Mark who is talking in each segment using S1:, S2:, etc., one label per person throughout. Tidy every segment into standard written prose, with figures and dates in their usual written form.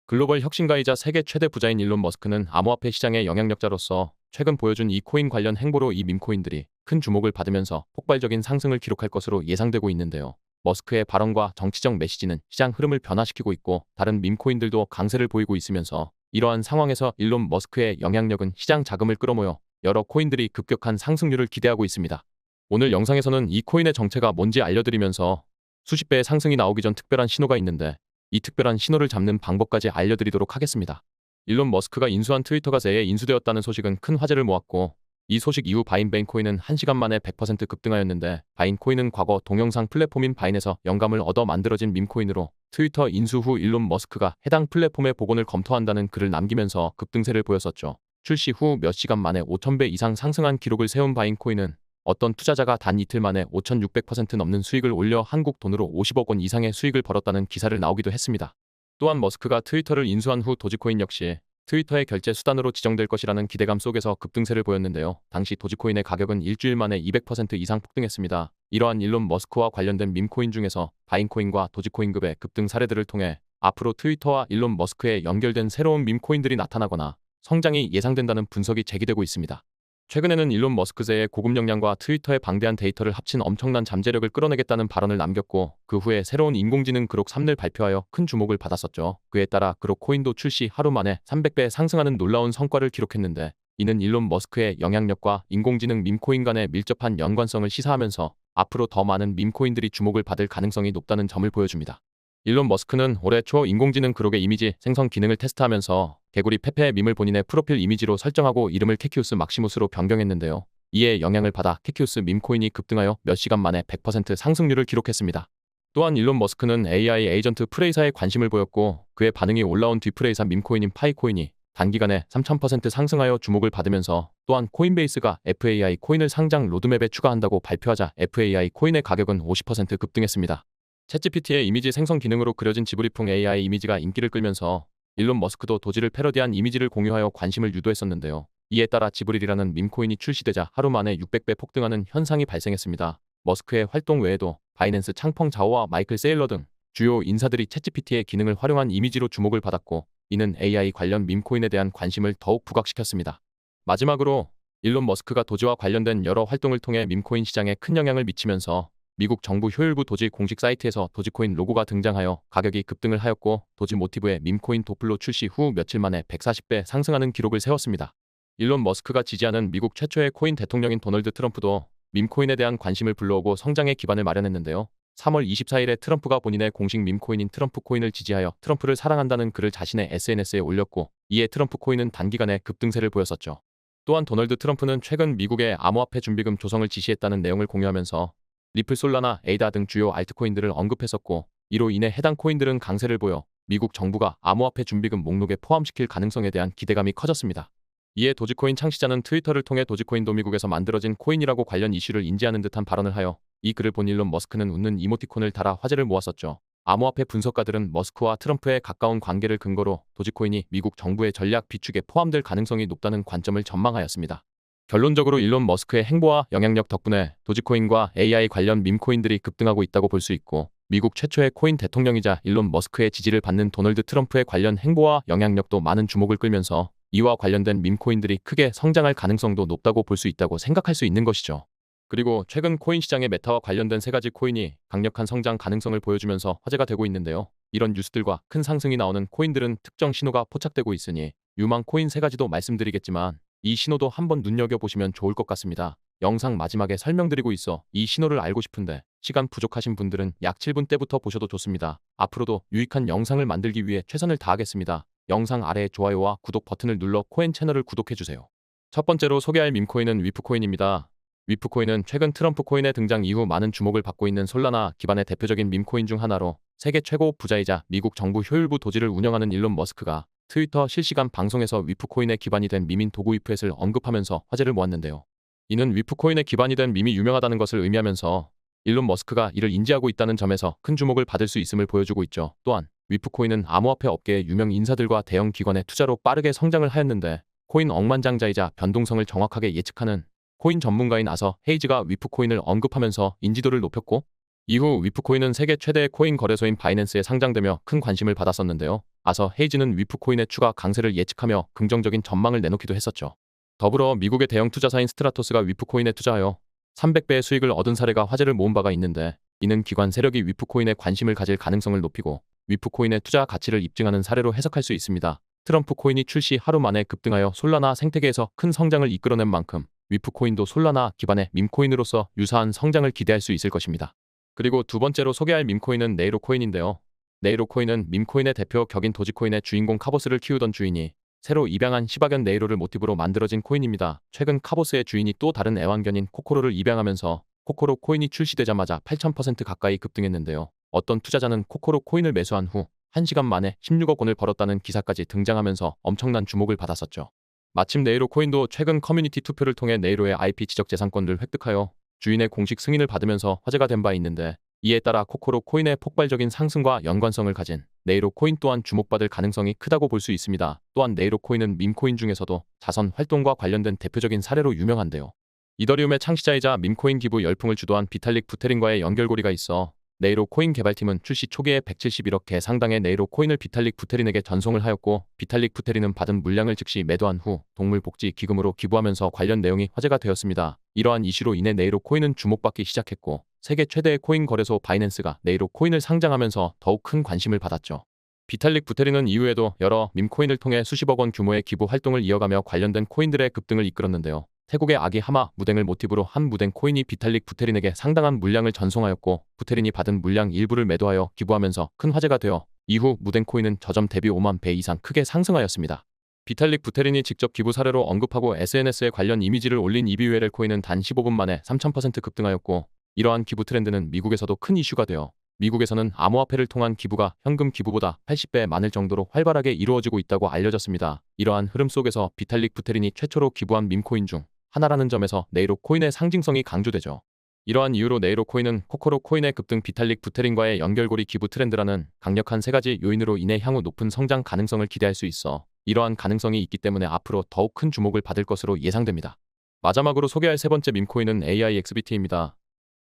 S1: 글로벌 혁신가이자 세계 최대 부자인 일론 머스크는 암호화폐 시장의 영향력자로서 최근 보여준 이 코인 관련 행보로 이 밈코인들이 큰 주목을 받으면서 폭발적인 상승을 기록할 것으로 예상되고 있는데요. 머스크의 발언과 정치적 메시지는 시장 흐름을 변화시키고 있고 다른 밈코인들도 강세를 보이고 있으면서 이러한 상황에서 일론 머스크의 영향력은 시장 자금을 끌어모여 여러 코인들이 급격한 상승률을 기대하고 있습니다. 오늘 영상에서는 이 코인의 정체가 뭔지 알려드리면서 수십 배의 상승이 나오기 전 특별한 신호가 있는데 이 특별한 신호를 잡는 방법까지 알려드리도록 하겠습니다. 일론 머스크가 인수한 트위터가 새해 인수되었다는 소식은 큰 화제를 모았고 이 소식 이후 바인코인은 1시간 만에 100% 급등하였는데 바인코인은 과거 동영상 플랫폼인 바인에서 영감을 얻어 만들어진 밈코인으로 트위터 인수 후 일론 머스크가 해당 플랫폼의 복원을 검토한다는 글을 남기면서 급등세를 보였었죠. 출시 후 몇 시간 만에 5,000배 이상 상승한 기록을 세운 바인코인은 어떤 투자자가 단 이틀 만에 5,600% 넘는 수익을 올려 한국 돈으로 50억 원 이상의 수익을 벌었다는 기사를 나오기도 했습니다. 또한 머스크가 트위터를 인수한 후 도지코인 역시 트위터의 결제 수단으로 지정될 것이라는 기대감 속에서 급등세를 보였는데요. 당시 도지코인의 가격은 일주일 만에 200% 이상 폭등했습니다. 이러한 일론 머스크와 관련된 밈코인 중에서 바인코인과 도지코인급의 급등 사례들을 통해 앞으로 트위터와 일론 머스크에 연결된 새로운 밈코인들이 나타나거나 성장이 예상된다는 분석이 제기되고 있습니다. 최근에는 일론 머스크세의 고급 역량과 트위터의 방대한 데이터를 합친 엄청난 잠재력을 끌어내겠다는 발언을 남겼고 그 후에 새로운 인공지능 그록 3를 발표하여 큰 주목을 받았었죠. 그에 따라 그록 코인도 출시 하루 만에 300배 상승하는 놀라운 성과를 기록했는데 이는 일론 머스크의 영향력과 인공지능 밈코인 간의 밀접한 연관성을 시사하면서 앞으로 더 많은 밈코인들이 주목을 받을 가능성이 높다는 점을 보여줍니다. 일론 머스크는 올해 초 인공지능 그록의 이미지 생성 기능을 테스트하면서 개구리 페페의 밈을 본인의 프로필 이미지로 설정하고 이름을 캐키우스 막시무스로 변경했는데요. 이에 영향을 받아 캐키우스 밈코인이 급등하여 몇 시간 만에 100% 상승률을 기록했습니다. 또한 일론 머스크는 AI 에이전트 프레이사에 관심을 보였고 그의 반응이 올라온 뒤 프레이사 밈코인인 파이코인이 단기간에 3000% 상승하여 주목을 받으면서 또한 코인베이스가 FAI 코인을 상장 로드맵에 추가한다고 발표하자 FAI 코인의 가격은 50% 급등했습니다. 챗GPT의 이미지 생성 기능으로 그려진 지브리풍 AI 이미지가 인기를 끌면서 일론 머스크도 도지를 패러디한 이미지를 공유하여 관심을 유도했었는데요. 이에 따라 지브릴이라는 밈코인이 출시되자 하루 만에 600배 폭등하는 현상이 발생했습니다. 머스크의 활동 외에도 바이낸스 창펑 자오와 마이클 세일러 등 주요 인사들이 챗GPT의 기능을 활용한 이미지로 주목을 받았고 이는 AI 관련 밈코인에 대한 관심을 더욱 부각시켰습니다. 마지막으로 일론 머스크가 도지와 관련된 여러 활동을 통해 밈코인 시장에 큰 영향을 미치면서 미국 정부 효율부 도지 공식 사이트에서 도지코인 로고가 등장하여 가격이 급등을 하였고 도지 모티브의 밈코인 도플로 출시 후 며칠 만에 140배 상승하는 기록을 세웠습니다. 일론 머스크가 지지하는 미국 최초의 코인 대통령인 도널드 트럼프도 밈코인에 대한 관심을 불러오고 성장의 기반을 마련했는데요. 3월 24일에 트럼프가 본인의 공식 밈코인인 트럼프 코인을 지지하여 트럼프를 사랑한다는 글을 자신의 SNS에 올렸고 이에 트럼프 코인은 단기간에 급등세를 보였었죠. 또한 도널드 트럼프는 최근 미국의 암호화폐 준비금 조성을 지시했다는 내용을 공유하면서 리플 솔라나 에이다 등 주요 알트코인들을 언급했었고 이로 인해 해당 코인들은 강세를 보여 미국 정부가 암호화폐 준비금 목록에 포함시킬 가능성에 대한 기대감이 커졌습니다. 이에 도지코인 창시자는 트위터를 통해 도지코인도 미국에서 만들어진 코인이라고 관련 이슈를 인지하는 듯한 발언을 하여 이 글을 본 일론 머스크는 웃는 이모티콘을 달아 화제를 모았었죠. 암호화폐 분석가들은 머스크와 트럼프의 가까운 관계를 근거로 도지코인이 미국 정부의 전략 비축에 포함될 가능성이 높다는 관점을 전망하였습니다. 결론적으로 일론 머스크의 행보와 영향력 덕분에 도지코인과 AI 관련 밈코인들이 급등하고 있다고 볼 수 있고 미국 최초의 코인 대통령이자 일론 머스크의 지지를 받는 도널드 트럼프의 관련 행보와 영향력도 많은 주목을 끌면서 이와 관련된 밈코인들이 크게 성장할 가능성도 높다고 볼 수 있다고 생각할 수 있는 것이죠. 그리고 최근 코인 시장의 메타와 관련된 세 가지 코인이 강력한 성장 가능성을 보여주면서 화제가 되고 있는데요. 이런 뉴스들과 큰 상승이 나오는 코인들은 특정 신호가 포착되고 있으니 유망 코인 세 가지도 말씀드리겠지만 이 신호도 한번 눈여겨보시면 좋을 것 같습니다. 영상 마지막에 설명드리고 있어 이 신호를 알고 싶은데 시간 부족하신 분들은 약 7분 때부터 보셔도 좋습니다. 앞으로도 유익한 영상을 만들기 위해 최선을 다하겠습니다. 영상 아래에 좋아요와 구독 버튼을 눌러 코인 채널을 구독해주세요. 첫 번째로 소개할 밈코인은 위프코인입니다. 위프코인은 최근 트럼프 코인의 등장 이후 많은 주목을 받고 있는 솔라나 기반의 대표적인 밈코인 중 하나로 세계 최고 부자이자 미국 정부 효율부 도지를 운영하는 일론 머스크가 트위터 실시간 방송에서 위프코인의 기반이 된 밈인 도구 위프햇을 언급하면서 화제를 모았는데요. 이는 위프코인의 기반이 된 밈이 유명하다는 것을 의미하면서 일론 머스크가 이를 인지하고 있다는 점에서 큰 주목을 받을 수 있음을 보여주고 있죠. 또한 위프코인은 암호화폐 업계의 유명 인사들과 대형 기관의 투자로 빠르게 성장을 하였는데 코인 억만장자이자 변동성을 정확하게 예측하는 코인 전문가인 아서 헤이즈가 위프코인을 언급하면서 인지도를 높였고 이후 위프코인은 세계 최대의 코인 거래소인 바이낸스에 상장되며 큰 관심을 받았었는데요. 아서 헤이즈는 위프코인의 추가 강세를 예측하며 긍정적인 전망을 내놓기도 했었죠. 더불어 미국의 대형 투자사인 스트라토스가 위프코인에 투자하여 300배의 수익을 얻은 사례가 화제를 모은 바가 있는데, 이는 기관 세력이 위프코인에 관심을 가질 가능성을 높이고 위프코인의 투자 가치를 입증하는 사례로 해석할 수 있습니다. 트럼프 코인이 출시 하루 만에 급등하여 솔라나 생태계에서 큰 성장을 이끌어낸 만큼 위프코인도 솔라나 기반의 밈코인으로서 유사한 성장을 기대할 수 있을 것입니다. 그리고 두 번째로 소개할 밈코인은 네이로 코인인데요. 네이로 코인은 밈코인의 대표 격인 도지코인의 주인공 카보스를 키우던 주인이 새로 입양한 시바견 네이로를 모티브로 만들어진 코인입니다. 최근 카보스의 주인이 또 다른 애완견인 코코로를 입양하면서 코코로 코인이 출시되자마자 8000% 가까이 급등했는데요. 어떤 투자자는 코코로 코인을 매수한 후 1시간 만에 16억 원을 벌었다는 기사까지 등장하면서 엄청난 주목을 받았었죠. 마침 네이로 코인도 최근 커뮤니티 투표를 통해 네이로의 IP 지적재산권을 획득하여 주인의 공식 승인을 받으면서 화제가 된 바 있는데, 이에 따라 코코로 코인의 폭발적인 상승과 연관성을 가진 네이로 코인 또한 주목받을 가능성이 크다고 볼 수 있습니다. 또한 네이로 코인은 밈코인 중에서도 자선 활동과 관련된 대표적인 사례로 유명한데요. 이더리움의 창시자이자 밈코인 기부 열풍을 주도한 비탈릭 부테린과의 연결고리가 있어 네이로 코인 개발팀은 출시 초기에 171억 개 상당의 네이로 코인을 비탈릭 부테린에게 전송을 하였고, 비탈릭 부테린은 받은 물량을 즉시 매도한 후 동물복지 기금으로 기부하면서 관련 내용이 화제가 되었습니다. 이러한 이슈로 인해 네이로 코인은 주목받기 시작했고, 세계 최대의 코인 거래소 바이낸스가 네이로 코인을 상장하면서 더욱 큰 관심을 받았죠. 비탈릭 부테린은 이후에도 여러 밈코인을 통해 수십억 원 규모의 기부 활동을 이어가며 관련된 코인들의 급등을 이끌었는데요. 태국의 아기 하마 무댕을 모티브로 한 무댕 코인이 비탈릭 부테린에게 상당한 물량을 전송하였고, 부테린이 받은 물량 일부를 매도하여 기부하면서 큰 화제가 되어 이후 무댕 코인은 저점 대비 5만 배 이상 크게 상승하였습니다. 비탈릭 부테린이 직접 기부 사례로 언급하고 SNS에 관련 이미지를 올린 EBULL 코인은 단 15분 만에 3000% 급등하였고, 이러한 기부 트렌드는 미국에서도 큰 이슈가 되어 미국에서는 암호화폐를 통한 기부가 현금 기부보다 80배 많을 정도로 활발하게 이루어지고 있다고 알려졌습니다. 이러한 흐름 속에서 비탈릭 부테린이 최초로 기부한 밈코인 중 하나라는 점에서 네이로 코인의 상징성이 강조되죠. 이러한 이유로 네이로 코인은 코코로 코인의 급등, 비탈릭 부테린과의 연결고리, 기부 트렌드라는 강력한 세 가지 요인으로 인해 향후 높은 성장 가능성을 기대할 수 있어 이러한 가능성이 있기 때문에 앞으로 더욱 큰 주목을 받을 것으로 예상됩니다. 마지막으로 소개할 세 번째 밈코인은 AIXBT입니다.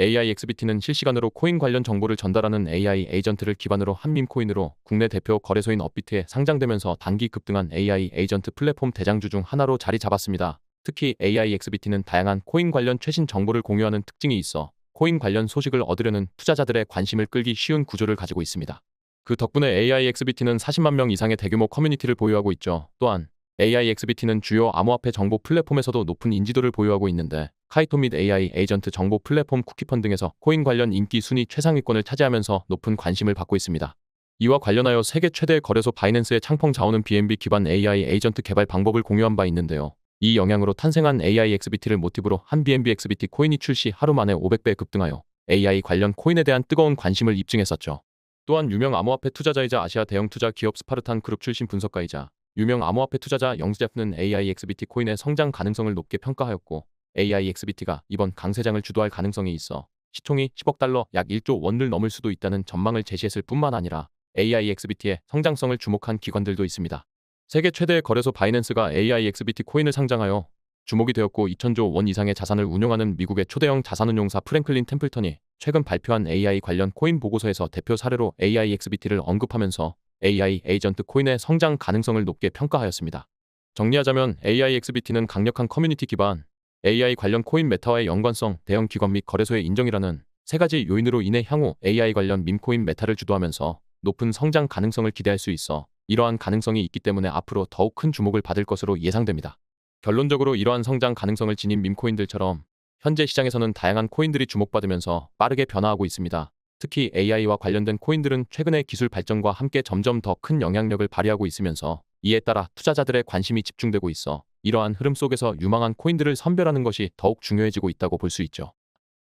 S1: AIXBT는 실시간으로 코인 관련 정보를 전달하는 AI 에이전트를 기반으로 한 밈코인으로 국내 대표 거래소인 업비트에 상장되면서 단기 급등한 AI 에이전트 플랫폼 대장주 중 하나로 자리 잡았습니다. 특히 AIXBT는 다양한 코인 관련 최신 정보를 공유하는 특징이 있어 코인 관련 소식을 얻으려는 투자자들의 관심을 끌기 쉬운 구조를 가지고 있습니다. 그 덕분에 AIXBT는 40만 명 이상의 대규모 커뮤니티를 보유하고 있죠. 또한 AIXBT는 주요 암호화폐 정보 플랫폼에서도 높은 인지도를 보유하고 있는데, 카이토 및 AI 에이전트 정보 플랫폼 쿠키펀 등에서 코인 관련 인기 순위 최상위권을 차지하면서 높은 관심을 받고 있습니다. 이와 관련하여 세계 최대의 거래소 바이낸스의 창펑 자오는 BNB 기반 AI 에이전트 개발 방법을 공유한 바 있는데요. 이 영향으로 탄생한 AIXBT를 모티브로 한 BNB XBT 코인이 출시 하루 만에 500배 급등하여 AI 관련 코인에 대한 뜨거운 관심을 입증했었죠. 또한 유명 암호화폐 투자자이자 아시아 대형 투자 기업 스파르탄 그룹 출신 분석가이자 유명 암호화폐 투자자 영즈제프는 AIXBT 코인의 성장 가능성을 높게 평가하였고, AIXBT가 이번 강세장을 주도할 가능성이 있어 시총이 10억 달러 약 1조 원을 넘을 수도 있다는 전망을 제시했을 뿐만 아니라 AIXBT의 성장성을 주목한 기관들도 있습니다. 세계 최대의 거래소 바이낸스가 AIXBT 코인을 상장하여 주목이 되었고, 2000조 원 이상의 자산을 운용하는 미국의 초대형 자산운용사 프랭클린 템플턴이 최근 발표한 AI 관련 코인 보고서에서 대표 사례로 AIXBT를 언급하면서 AI 에이전트 코인의 성장 가능성을 높게 평가하였습니다. 정리하자면 AIXBT는 강력한 커뮤니티 기반, AI 관련 코인 메타와의 연관성, 대형 기관 및 거래소의 인정이라는 세 가지 요인으로 인해 향후 AI 관련 밈코인 메타를 주도하면서 높은 성장 가능성을 기대할 수 있어 이러한 가능성이 있기 때문에 앞으로 더욱 큰 주목을 받을 것으로 예상됩니다. 결론적으로 이러한 성장 가능성을 지닌 밈코인들처럼 현재 시장에서는 다양한 코인들이 주목받으면서 빠르게 변화하고 있습니다. 특히 AI와 관련된 코인들은 최근의 기술 발전과 함께 점점 더 큰 영향력을 발휘하고 있으면서 이에 따라 투자자들의 관심이 집중되고 있어 이러한 흐름 속에서 유망한 코인들을 선별하는 것이 더욱 중요해지고 있다고 볼 수 있죠.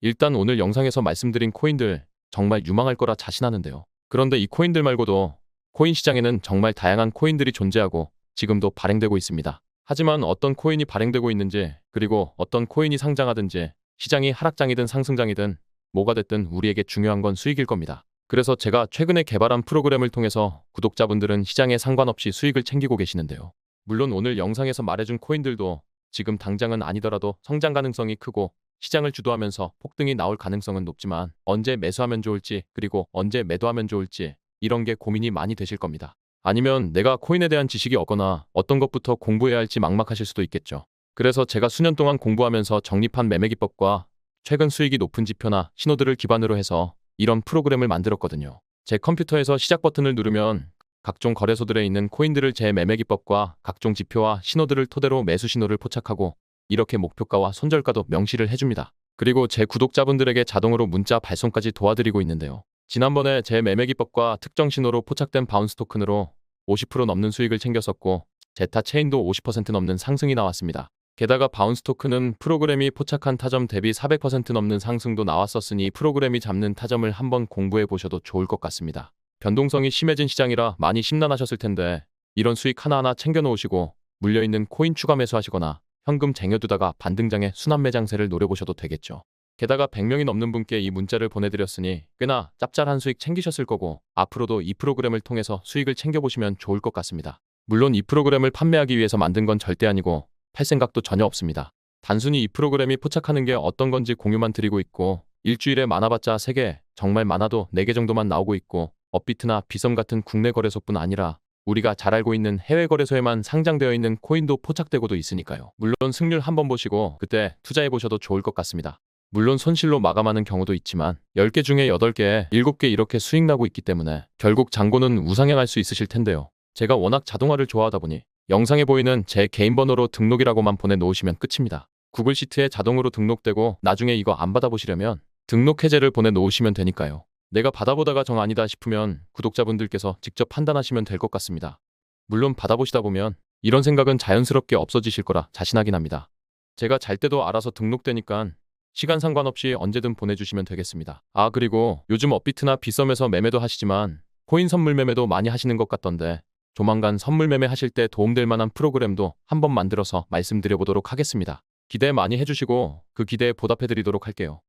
S1: 일단 오늘 영상에서 말씀드린 코인들 정말 유망할 거라 자신하는데요. 그런데 이 코인들 말고도 코인 시장에는 정말 다양한 코인들이 존재하고 지금도 발행되고 있습니다. 하지만 어떤 코인이 발행되고 있는지, 그리고 어떤 코인이 상장하든지 시장이 하락장이든 상승장이든 뭐가 됐든 우리에게 중요한 건 수익일 겁니다. 그래서 제가 최근에 개발한 프로그램을 통해서 구독자분들은 시장에 상관없이 수익을 챙기고 계시는데요. 물론 오늘 영상에서 말해준 코인들도 지금 당장은 아니더라도 성장 가능성이 크고 시장을 주도하면서 폭등이 나올 가능성은 높지만 언제 매수하면 좋을지 그리고 언제 매도하면 좋을지 이런 게 고민이 많이 되실 겁니다. 아니면 내가 코인에 대한 지식이 없거나 어떤 것부터 공부해야 할지 막막하실 수도 있겠죠. 그래서 제가 수년 동안 공부하면서 정립한 매매 기법과 최근 수익이 높은 지표나 신호들을 기반으로 해서 이런 프로그램을 만들었거든요. 제 컴퓨터에서 시작 버튼을 누르면 각종 거래소들에 있는 코인들을 제 매매 기법과 각종 지표와 신호들을 토대로 매수 신호를 포착하고 이렇게 목표가와 손절가도 명시를 해줍니다. 그리고 제 구독자분들에게 자동으로 문자 발송까지 도와드리고 있는데요. 지난번에 제 매매 기법과 특정 신호로 포착된 바운스 토큰으로 50% 넘는 수익을 챙겼었고 제타 체인도 50% 넘는 상승이 나왔습니다. 게다가 바운스 토큰은 프로그램이 포착한 타점 대비 400% 넘는 상승도 나왔었으니 프로그램이 잡는 타점을 한번 공부해 보셔도 좋을 것 같습니다. 변동성이 심해진 시장이라 많이 심란하셨을 텐데 이런 수익 하나하나 챙겨 놓으시고 물려있는 코인 추가 매수하시거나 현금 쟁여두다가 반등장의 순환 매장세를 노려보셔도 되겠죠. 게다가 100명이 넘는 분께 이 문자를 보내드렸으니 꽤나 짭짤한 수익 챙기셨을 거고 앞으로도 이 프로그램을 통해서 수익을 챙겨보시면 좋을 것 같습니다. 물론 이 프로그램을 판매하기 위해서 만든 건 절대 아니고 팔 생각도 전혀 없습니다. 단순히 이 프로그램이 포착하는 게 어떤 건지 공유만 드리고 있고 일주일에 많아봤자 3개, 정말 많아도 4개 정도만 나오고 있고 업비트나 비썸 같은 국내 거래소뿐 아니라 우리가 잘 알고 있는 해외 거래소에만 상장되어 있는 코인도 포착되고도 있으니까요. 물론 승률 한번 보시고 그때 투자해 보셔도 좋을 것 같습니다. 물론 손실로 마감하는 경우도 있지만 10개 중에 8개, 7개 이렇게 수익 나고 있기 때문에 결국 잔고는 우상향할 수 있으실 텐데요. 제가 워낙 자동화를 좋아하다 보니 영상에 보이는 제 개인 번호로 등록이라고만 보내놓으시면 끝입니다. 구글 시트에 자동으로 등록되고 나중에 이거 안 받아보시려면 등록 해제를 보내놓으시면 되니까요. 내가 받아보다가 정 아니다 싶으면 구독자분들께서 직접 판단하시면 될 것 같습니다. 물론 받아보시다 보면 이런 생각은 자연스럽게 없어지실 거라 자신하긴 합니다. 제가 잘 때도 알아서 등록되니까 시간 상관없이 언제든 보내주시면 되겠습니다. 아 그리고 요즘 업비트나 비썸에서 매매도 하시지만 코인 선물 매매도 많이 하시는 것 같던데 조만간 선물 매매 하실 때 도움될 만한 프로그램도 한번 만들어서 말씀드려보도록 하겠습니다. 기대 많이 해주시고 그 기대에 보답해드리도록 할게요.